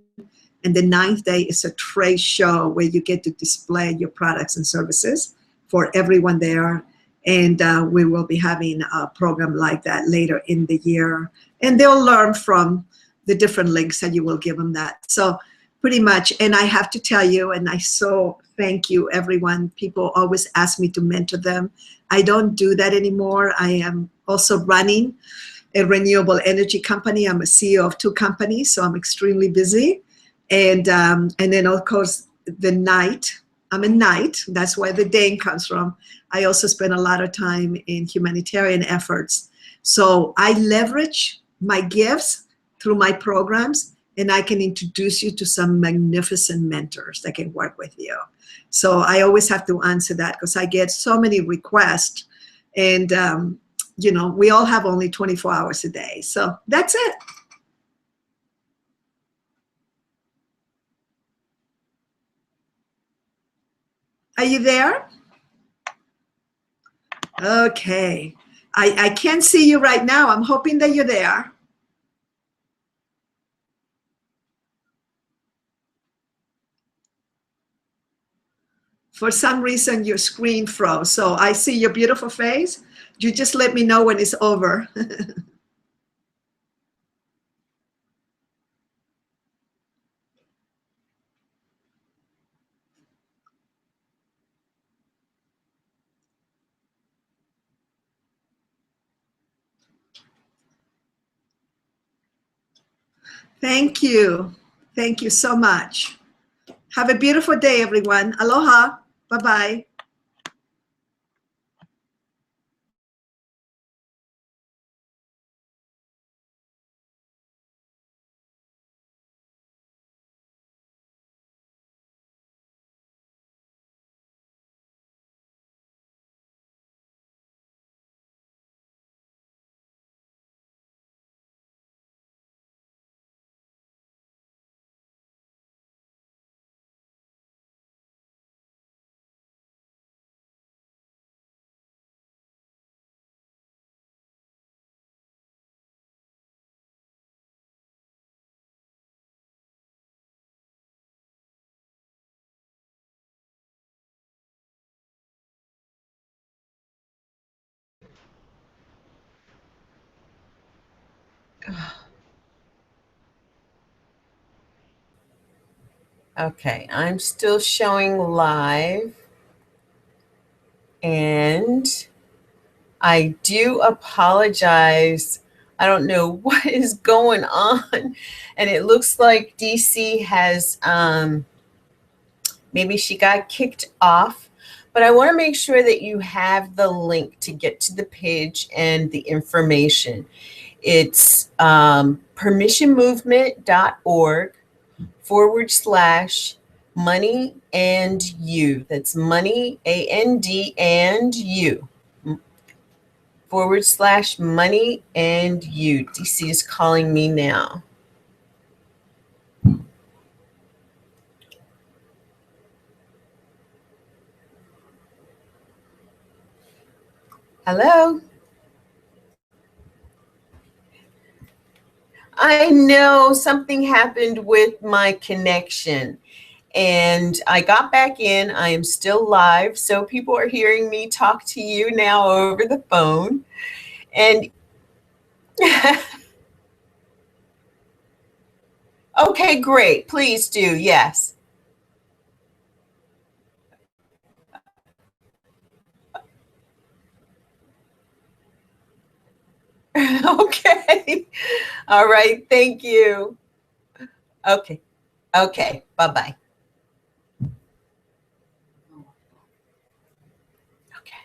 And the 9th day is a trade show where you get to display your products and services for everyone there. And we will be having a program like that later in the year. And they'll learn from the different links that you will give them that. So pretty much, and I have to tell you, and I so thank you, everyone. People always ask me to mentor them. I don't do that anymore. I am also running a renewable energy company. I'm a CEO of 2 companies, so I'm extremely busy. And then of course the night, I'm a knight, that's where the Dane comes from. I also spend a lot of time in humanitarian efforts. So I leverage my gifts through my programs, and I can introduce you to some magnificent mentors that can work with you. So I always have to answer that because I get so many requests, and you know, we all have only 24 hours a day. So that's it. Are you there? Okay. I can't see you right now. I'm hoping that you're there. For some reason, your screen froze. So I see your beautiful face. You just let me know when it's over. Thank you. Thank you so much. Have a beautiful day, everyone. Aloha. Bye-bye. Okay, I'm still showing live, and I do apologize. I don't know what is going on, and it looks like DC has maybe she got kicked off. But I want to make sure that you have the link to get to the page and the information. It's permissionmovement.org/money and you. That's money, AND, and you. /money and you. DC is calling me now. Hello? I know something happened with my connection, and I got back in. I am still live, so people are hearing me talk to you now over the phone. And okay, great. Please do. Yes. Okay. All right. Thank you. Okay. Okay. Bye-bye. Okay.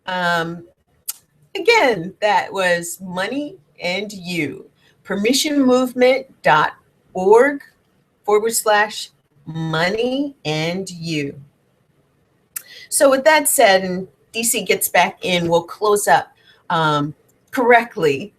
Um, Again, that was Money and You. Permissionmovement.org/money and you. So with that said, and DC gets back in, we'll close up correctly.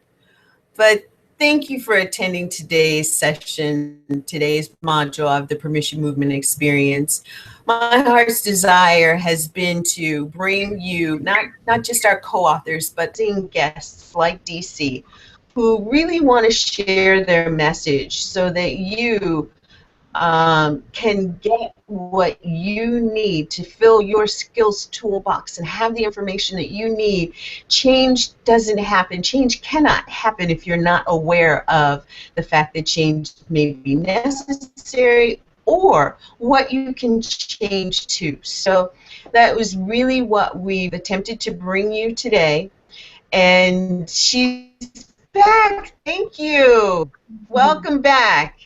But thank you for attending today's session, today's module of the Permission Movement Experience. My heart's desire has been to bring you not just our co-authors, but seeing guests like DC who really want to share their message so that you can get what you need to fill your skills toolbox and have the information that you need. Change doesn't happen. Change cannot happen if you're not aware of the fact that change may be necessary or what you can change to. So that was really what we've attempted to bring you today. And she's back. Thank you. Welcome back.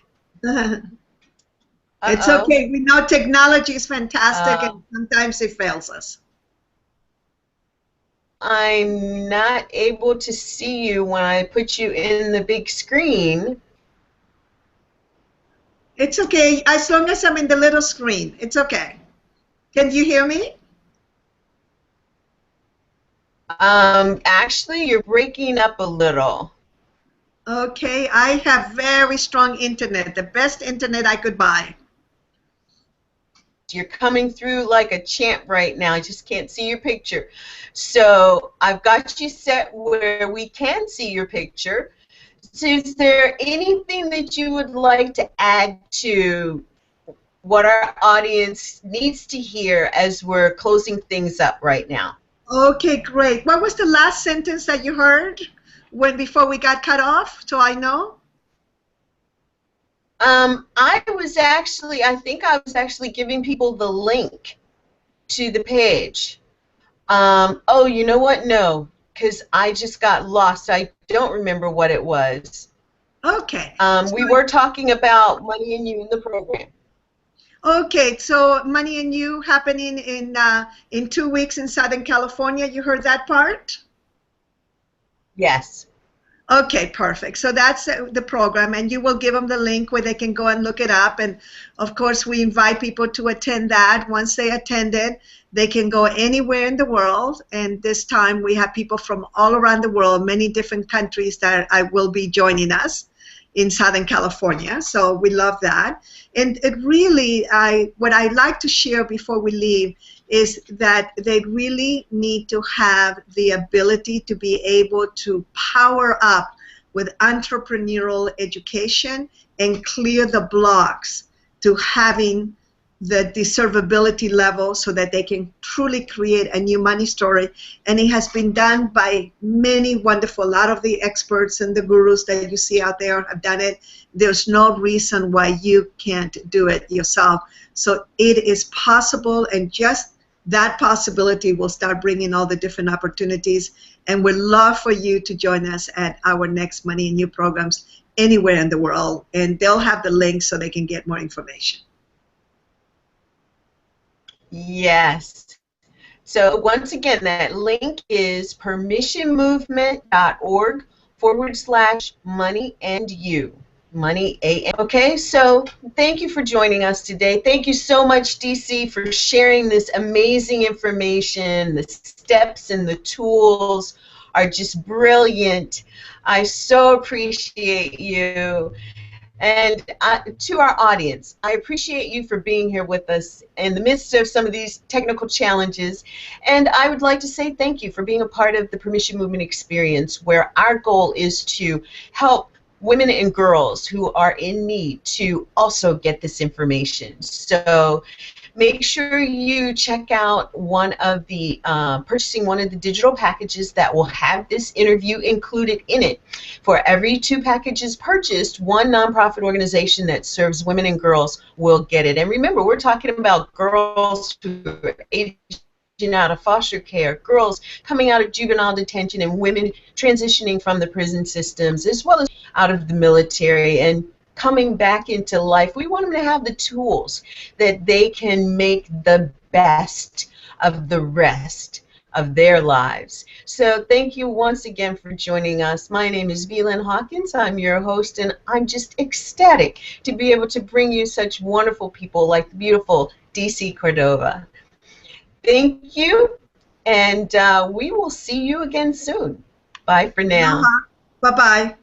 It's Uh-oh. okay. We know technology is fantastic, Uh, and sometimes it fails us. I'm not able to see you when I put you in the big screen. It's okay, as long as I'm in the little screen. It's okay. Can you hear me? Actually, you're breaking up a little. Okay, I have very strong internet, the best internet I could buy. You're coming through like a champ right now. I just can't see your picture. So I've got you set where we can see your picture. So is there anything that you would like to add to what our audience needs to hear as we're closing things up right now? Okay, great. What was the last sentence that you heard before we got cut off, so I know? I think I was actually giving people the link to the page. Oh, you know what? No, because I just got lost. I don't remember what it was. Okay. We were talking about Money and You in the program. Okay, so Money and You happening in 2 weeks in Southern California. You heard that part? Yes. Okay, perfect. So that's the program, and you will give them the link where they can go and look it up. And of course, we invite people to attend that. Once they attend it, they can go anywhere in the world. And this time, we have people from all around the world, many different countries that will be joining us in Southern California. So we love that. And it really, what I like to share before we leave is that they really need to have the ability to be able to power up with entrepreneurial education and clear the blocks to having the deservability level so that they can truly create a new money story. And it has been done by many wonderful, a lot of the experts and the gurus that you see out there have done it. There's no reason why you can't do it yourself. So it is possible, and just that possibility will start bringing all the different opportunities. And we'd love for you to join us at our next Money and You programs anywhere in the world. And they'll have the link so they can get more information. Yes. So once again, that link is permissionmovement.org/money and you. Money AM. Okay, so thank you for joining us today. Thank you so much, DC, for sharing this amazing information. The steps and the tools are just brilliant. I so appreciate you. And to our audience, I appreciate you for being here with us in the midst of some of these technical challenges. And I would like to say thank you for being a part of the Permission Movement Experience, where our goal is to help women and girls who are in need to also get this information. So make sure you check out purchasing one of the digital packages that will have this interview included in it. For every 2 packages purchased, one nonprofit organization that serves women and girls will get it. And remember, we're talking about girls who are ages out of foster care, girls coming out of juvenile detention, and women transitioning from the prison systems, as well as out of the military and coming back into life. We want them to have the tools that they can make the best of the rest of their lives. So thank you once again for joining us. My name is Velyn Hawkins. I'm your host, and I'm just ecstatic to be able to bring you such wonderful people like the beautiful DC Cordova. Thank you, and we will see you again soon. Bye for now. Bye-bye.